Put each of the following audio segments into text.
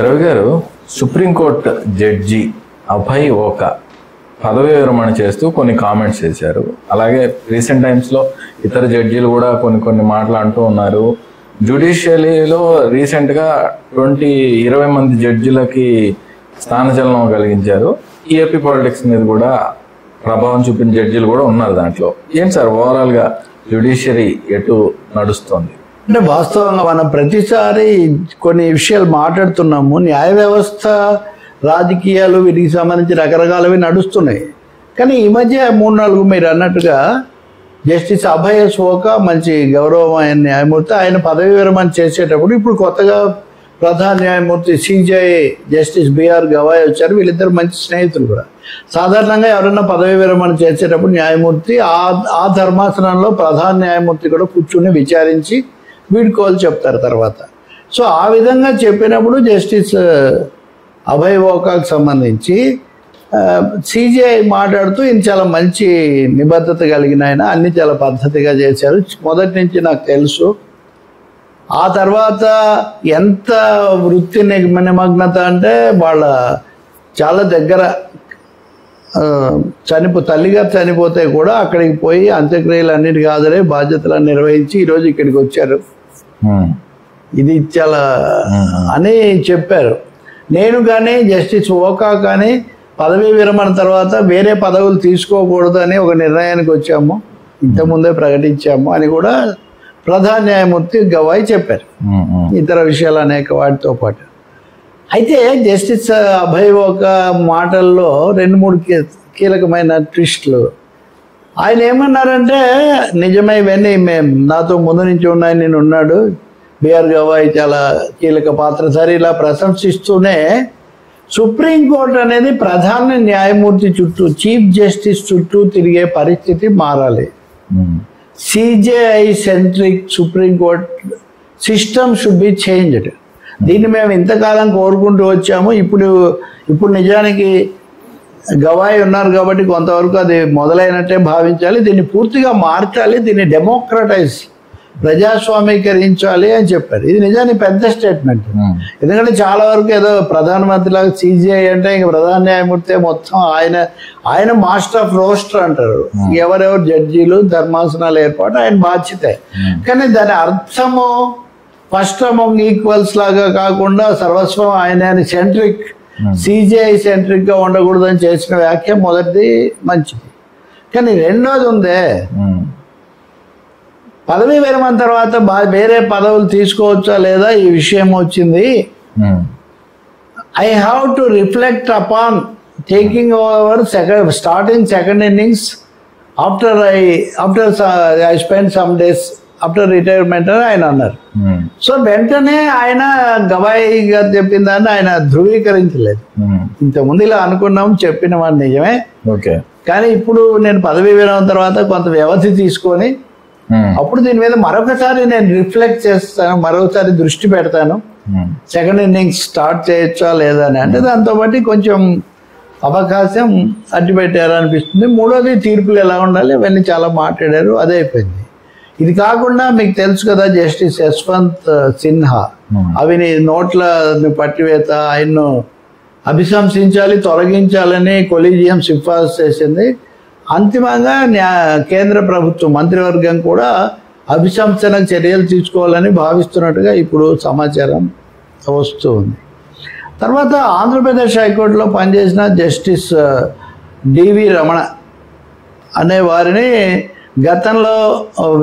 రవి గారు, supreme court judge Abhay ఓకా పదవి విరమణ చేస్తూ కొన్ని కామెంట్స్ చేశారు. అలాగే రీసెంట్ టైమ్స్లో ఇతర జడ్జీలు కూడా కొన్ని మాటలు అంటూ ఉన్నారు. జ్యుడిషియరీలో రీసెంట్గా 20 మంది జడ్జిలకి స్థానచలనం కలిగించారు. ఏపీ పాలిటిక్స్ మీద కూడా ప్రభావం చూపిన జడ్జీలు కూడా ఉన్నారు దాంట్లో. ఏంటి సార్ ఓవరాల్గా జ్యుడిషియరీ ఎటు నడుస్తుంది? అంటే వాస్తవంగా మనం ప్రతిసారి కొన్ని విషయాలు మాట్లాడుతున్నాము. న్యాయ వ్యవస్థ, రాజకీయాలు, వీటికి సంబంధించి రకరకాలవి నడుస్తున్నాయి. కానీ ఈ మధ్య 3-4 మీరు అన్నట్టుగా జస్టిస్ అభయ్ ఓకా మంచి గౌరవమైన న్యాయమూర్తి, ఆయన పదవి విరమణ చేసేటప్పుడు ఇప్పుడు కొత్తగా ప్రధాన న్యాయమూర్తి సిజే జస్టిస్ బిఆర్ గవాయ్ వచ్చారు. వీళ్ళిద్దరు మంచి స్నేహితులు కూడా. సాధారణంగా ఎవరైనా పదవి విరమణ చేసేటప్పుడు న్యాయమూర్తి ఆ ధర్మాసనంలో ప్రధాన న్యాయమూర్తి కూడా కూర్చుని విచారించి వీడ్కోలు చెప్తారు తర్వాత. సో ఆ విధంగా చెప్పినప్పుడు జస్టిస్ అభయ్ ఓకాకు సంబంధించి సిజేఐ మాట్లాడుతూ ఈయన చాలా మంచి నిబద్ధత కలిగిన ఆయన, అన్ని చాలా పద్ధతిగా చేశారు, మొదటి నుంచి నాకు తెలుసు. ఆ తర్వాత ఎంత వృత్తి నిమగ్నత అంటే వాళ్ళ చాలా దగ్గర తల్లిగారు చనిపోతే కూడా అక్కడికి పోయి అంత్యక్రియలు అన్నిటికీ హాజరై బాధ్యతలను నిర్వహించి ఈరోజు ఇక్కడికి వచ్చారు. ఇది చాలా అని చెప్పారు. నేను కానీ జస్టిస్ ఓకా కానీ పదవీ విరమణ తర్వాత వేరే పదవులు తీసుకోకూడదు అని ఒక నిర్ణయానికి వచ్చాము, ఇంతకుముందే ప్రకటించాము అని కూడా ప్రధాన న్యాయమూర్తి గవాయ్ చెప్పారు. ఇతర విషయాలు అనేక వాటితో పాటు. అయితే జస్టిస్ అభయ్ ఓకా మాటల్లో 2-3 కీలకమైన ట్విస్టులు. ఆయన ఏమన్నారంటే, నిజమే ఇవన్నీ మేము నాతో ముందు నుంచి ఉన్నాయి, నేను ఉన్నాడు, బిఆర్ గవాయ్ చాలా కీలక పాత్రధారి, ఇలా ప్రశంసిస్తూనే సుప్రీంకోర్టు అనేది ప్రధాన న్యాయమూర్తి చుట్టూ, చీఫ్ జస్టిస్ చుట్టూ తిరిగే పరిస్థితి మారాలి. CJI centric supreme court system should be changed. దీన్ని మేము ఇంతకాలం కోరుకుంటూ వచ్చాము. ఇప్పుడు నిజానికి గవాయ్ ఉన్నారు కాబట్టి కొంతవరకు అది మొదలైనట్టే భావించాలి. దీన్ని పూర్తిగా మార్చాలి, దీన్ని డెమోక్రటైజ్, ప్రజాస్వామీకరించాలి అని చెప్పారు. ఇది నిజానికి పెద్ద స్టేట్మెంట్. ఎందుకంటే చాలా వరకు ఏదో ప్రధానమంత్రిలాగా సిజేఐ అంటే ఇంక ప్రధాన న్యాయమూర్తి మొత్తం ఆయన మాస్టర్ ఆఫ్ రోస్టర్ అంటారు. ఎవరెవరు జడ్జీలు, ధర్మాసనాలు ఏర్పాటు ఆయన బాధ్యతే. కానీ దాని అర్థము ఫస్ట్ అమంగ్ ఈక్వల్స్ లాగా కాకుండా సర్వస్వం ఆయన సెంట్రిక్, సిజేఐ సెంట్రిక్ గా ఉండకూడదని చేసిన వ్యాఖ్య మొదటిది మంచిది. కానీ రెండోది ఉందే, పదవీ విరమణ తర్వాత వేరే పదవులు తీసుకోవచ్చా లేదా ఈ విషయం వచ్చింది. I have to reflect upon taking over starting second innings after I spend some days after retirement అని ఆయన అన్నారు. సో వెంటనే ఆయన గవాయ్ గారు చెప్పిన దాన్ని ఆయన ధృవీకరించలేదు. ఇంతకుముందు ఇలా అనుకున్నాం, చెప్పిన వాడు నిజమే. కానీ ఇప్పుడు నేను పదవీ విరమణ తర్వాత కొంత వ్యవధి తీసుకొని అప్పుడు దీని మీద మరొకసారి నేను రిఫ్లెక్ట్ చేస్తాను, మరొకసారి దృష్టి పెడతాను, సెకండ్ ఇన్నింగ్స్ స్టార్ట్ చేయొచ్చా లేదా అని. అంటే దాంతో బట్టి కొంచెం అవకాశం అడ్డుపెట్టారు అనిపిస్తుంది. మూడోది తీర్పులు ఎలా ఉండాలి ఇవన్నీ చాలా మాట్లాడారు, అదే అయిపోయింది. ఇది కాకుండా మీకు తెలుసు కదా, జస్టిస్ యశ్వంత్ సిన్హా నోట్ల పట్టివేత, ఆయన్ను అభిశంసించాలి, తొలగించాలని కొలీజియం సిఫార్సు చేసింది. అంతిమంగా కేంద్ర ప్రభుత్వం మంత్రివర్గం కూడా అభిశంసనకు చర్యలు తీసుకోవాలని భావిస్తున్నట్టుగా ఇప్పుడు సమాచారం వస్తూ ఉంది. తర్వాత ఆంధ్రప్రదేశ్ హైకోర్టులో పనిచేసిన జస్టిస్ డివి రమణ అనే వారిని గతంలో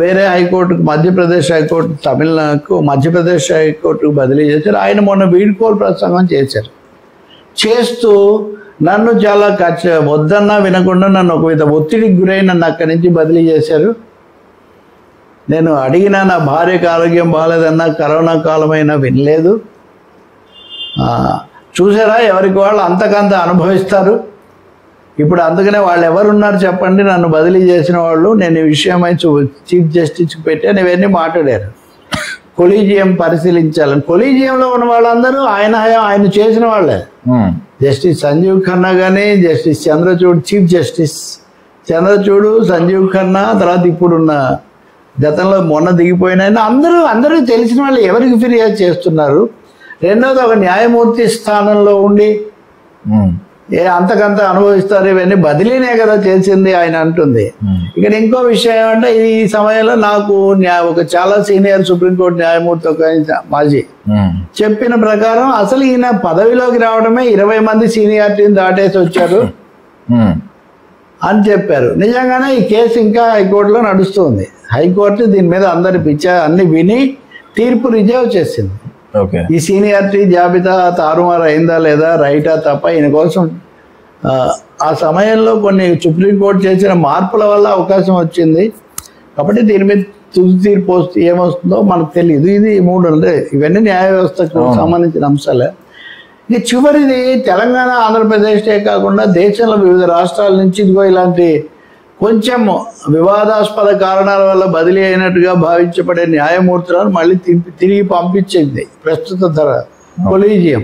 వేరే హైకోర్టుకు, మధ్యప్రదేశ్ హైకోర్టు, తమిళనాడుకు మధ్యప్రదేశ్ హైకోర్టుకు బదిలీ చేశారు. ఆయన మొన్న వీడ్కోలు ప్రసంగం చేస్తూ నన్ను చాలా వద్దన్నా వినకుండా నన్ను ఒక విధ ఒత్తిడికి గురై నన్ను అక్కడి నుంచి బదిలీ చేశారు. నేను అడిగినా నా భార్యకు ఆరోగ్యం బాగాలేదన్నా, కరోనా కాలమైనా వినలేదు. చూసారా, ఎవరికి వాళ్ళు అంతకంత అనుభవిస్తారు. ఇప్పుడు అందుకనే వాళ్ళు ఎవరున్నారు చెప్పండి నన్ను బదిలీ చేసిన వాళ్ళు, నేను ఈ విషయమై చీఫ్ జస్టిస్కి పెట్టాను, ఇవన్నీ మాట్లాడారు. కొలీజియం పరిశీలించాలని. కొలీజియంలో ఉన్న వాళ్ళందరూ ఆయన చేసిన వాళ్ళే. జస్టిస్ సంజీవ్ ఖన్నా కానీ, justice Chandrachud, chief justice Chandrachud, Sanjiv Khanna, తర్వాత ఇప్పుడున్న గతంలో మొన్న దిగిపోయిన అందరూ తెలిసిన వాళ్ళు ఎవరికి ఫిర్యాదు చేస్తున్నారు. రెండోది ఒక న్యాయమూర్తి స్థానంలో ఉండి అంతకంత అనుభవిస్తారు, ఇవన్నీ బదిలీనే కదా చేసింది ఆయన అంటుంది. ఇక్కడ ఇంకో విషయం ఏమంటే ఈ సమయంలో నాకు ఒక చాలా సీనియర్ సుప్రీంకోర్టు న్యాయమూర్తి ఒక మాజీ చెప్పిన ప్రకారం అసలు ఈయన పదవిలోకి రావడమే 20 మంది సీనియారిటీని దాటేసి వచ్చారు అని చెప్పారు. నిజంగానే ఈ కేసు ఇంకా హైకోర్టులో నడుస్తుంది. హైకోర్టు దీని మీద అన్ని విని తీర్పు రిజర్వ్ చేసింది. ఈ సీనియారిటీ జాబితా తారుమారు అయిందా లేదా, రైటా తప్ప ఈయన కోసం ఆ సమయంలో కొన్ని సుప్రీంకోర్టు చేసిన మార్పుల వల్ల అవకాశం వచ్చింది. కాబట్టి దీని మీద తుది తీర్పు ఏమొస్తుందో మనకు తెలియదు. ఇది 3 అంటే ఇవన్నీ న్యాయ వ్యవస్థకు సంబంధించిన అంశాలే. ఇక చివరిది తెలంగాణ ఆంధ్రప్రదేశే కాకుండా దేశంలో వివిధ రాష్ట్రాల నుంచి ఇదిగో ఇలాంటి కొంచెం వివాదాస్పద కారణాల వల్ల బదిలీ అయినట్టుగా భావించబడే న్యాయమూర్తులను మళ్ళీ తిరిగి పంపించింది ప్రస్తుత కొలీజియం.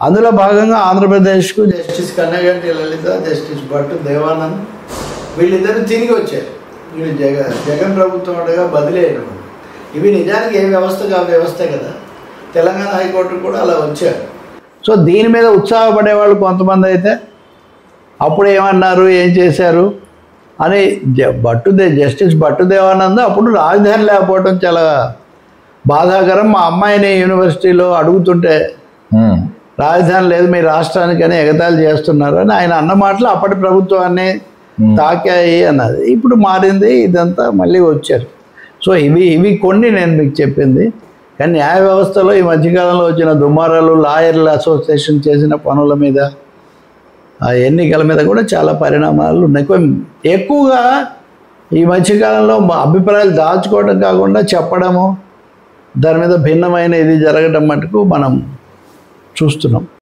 అందులో భాగంగా ఆంధ్రప్రదేశ్కు జస్టిస్ కన్నగంటి లలిత, జస్టిస్ భట్టు దేవానంద్ వీళ్ళిద్దరు తిరిగి వచ్చారు. వీళ్ళు జగన్ ప్రభుత్వం ఉండగా బదిలీ అయినప్పుడు. ఇవి నిజానికి ఏ వ్యవస్థగా వ్యవస్థే కదా. తెలంగాణ హైకోర్టు కూడా అలా వచ్చారు. సో దీని మీద ఉత్సాహపడే వాళ్ళు కొంతమంది అయితే అప్పుడు ఏమన్నారు, ఏం చేశారు అని జస్టిస్ భట్టు దేవానంద్ అప్పుడు రాజధాని లేకపోవడం చాలా బాధాకరం. మా అమ్మాయిని యూనివర్సిటీలో అడుగుతుంటే రాజధాని లేదు మీ రాష్ట్రానికని ఎగతాళి చేస్తున్నారు అని ఆయన అన్న మాటలు అప్పటి ప్రభుత్వాన్ని తాకాయి అన్నది. ఇప్పుడు మారింది, ఇదంతా మళ్ళీ వచ్చారు. సో ఇవి కొన్ని నేను మీకు చెప్పింది. కానీ న్యాయ వ్యవస్థలో ఈ మధ్యకాలంలో వచ్చిన దుమారాలు, లాయర్ల అసోసియేషన్ చేసిన పనుల మీద, ఆ ఎన్నికల మీద కూడా చాలా పరిణామాలు ఉన్నాయి. ఎక్కువగా ఈ మధ్యకాలంలో అభిప్రాయాలు దాచుకోవడం కాకుండా చెప్పడము, దాని మీద భిన్నమైన ఇది జరగడం మటుకు మనం చూస్తున్నాం.